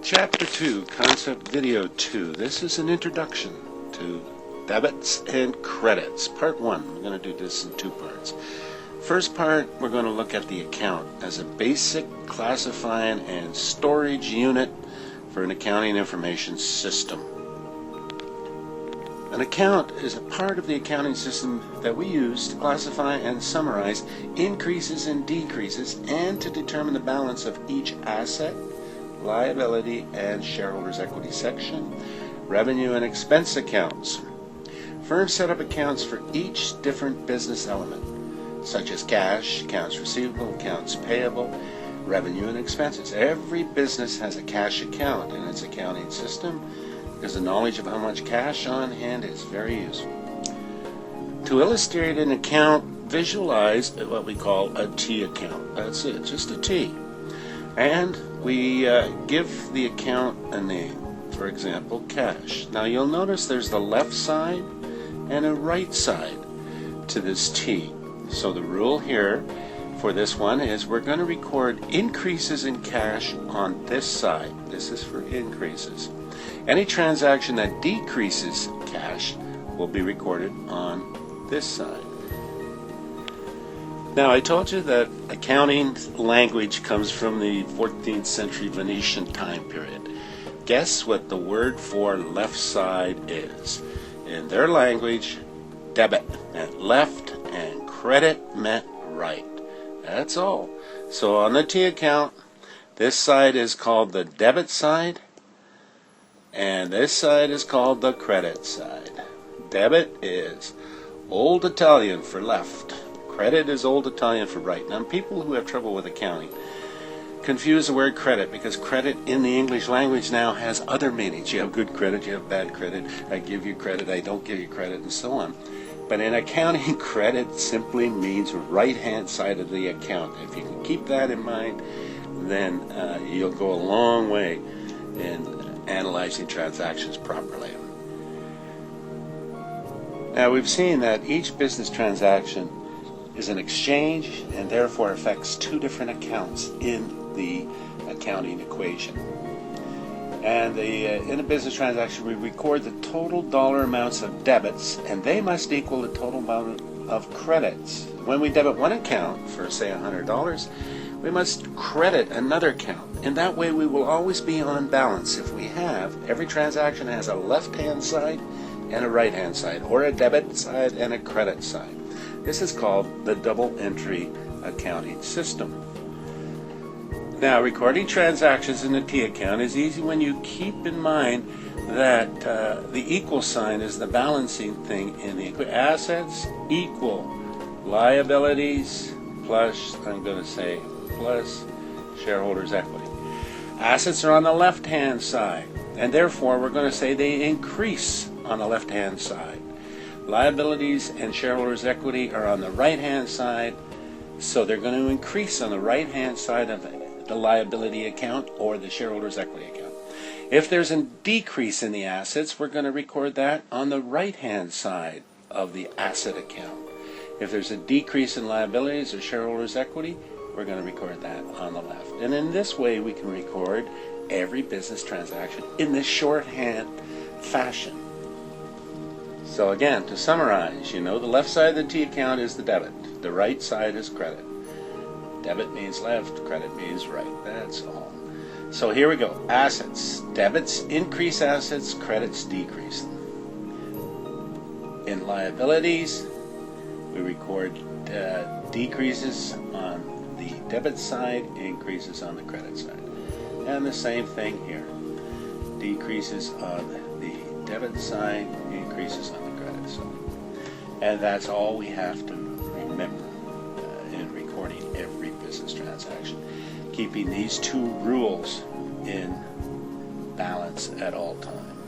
Chapter 2, Concept Video 2. This is an introduction to debits and credits. Part 1. We're going to do this in 2 parts. First part, we're going to look at the account as a basic classifying and storage unit for an accounting information system. An account is a part of the accounting system that we use to classify and summarize increases and decreases and to determine the balance of each asset, liability, and shareholders' equity section, revenue and expense accounts. Firms set up accounts for each different business element, such as cash, accounts receivable, accounts payable, revenue and expenses. Every business has a cash account in its accounting system because the knowledge of how much cash on hand is very useful. To illustrate an account, visualize what we call a T account. That's it, just a T. And we give the account a name, for example, cash. Now you'll notice there's the left side and a right side to this T. So the rule here for this one is we're going to record increases in cash on this side. This is for increases. Any transaction that decreases cash will be recorded on this side. Now, I told you that accounting language comes from the 14th century Venetian time period. Guess what the word for left side is? In their language, debit meant left and credit meant right. That's all. So on the T account, this side is called the debit side, and this side is called the credit side. Debit is Old Italian for left. Credit is Old Italian for right. Now, people who have trouble with accounting confuse the word credit because credit in the English language now has other meanings. You have good credit, you have bad credit, I give you credit, I don't give you credit, and so on. But in accounting, credit simply means right-hand side of the account. If you can keep that in mind, then you'll go a long way in analyzing transactions properly. Now, we've seen that each business transaction is an exchange and therefore affects 2 different accounts in the accounting equation. And in a business transaction, we record the total dollar amounts of debits, and they must equal the total amount of credits. When we debit one account for, say, $100, we must credit another account. In that way, we will always be on balance. If we have, every transaction has a left-hand side and a right-hand side, or a debit side and a credit side. This is called the double entry accounting system. Now, recording transactions in the T account is easy when you keep in mind that the equal sign is the balancing thing in the assets equal liabilities plus, I'm going to say, plus shareholders' equity. Assets are on the left-hand side, and therefore we're going to say they increase on the left-hand side. Liabilities and shareholders' equity are on the right-hand side, so they're going to increase on the right-hand side of the liability account or the shareholders' equity account. If there's a decrease in the assets, we're going to record that on the right-hand side of the asset account. If there's a decrease in liabilities or shareholders' equity, we're going to record that on the left. And in this way, we can record every business transaction in this shorthand fashion. So again, to summarize, the left side of the T account is the debit. The right side is credit. Debit means left, credit means right. That's all. So here we go. Assets. Debits increase assets, credits decrease them. In liabilities, we record decreases on the debit side, increases on the credit side. And the same thing here. Decreases on the debit side, increases on the credit side. And that's all we have to remember in recording every business transaction. Keeping these 2 rules in balance at all times.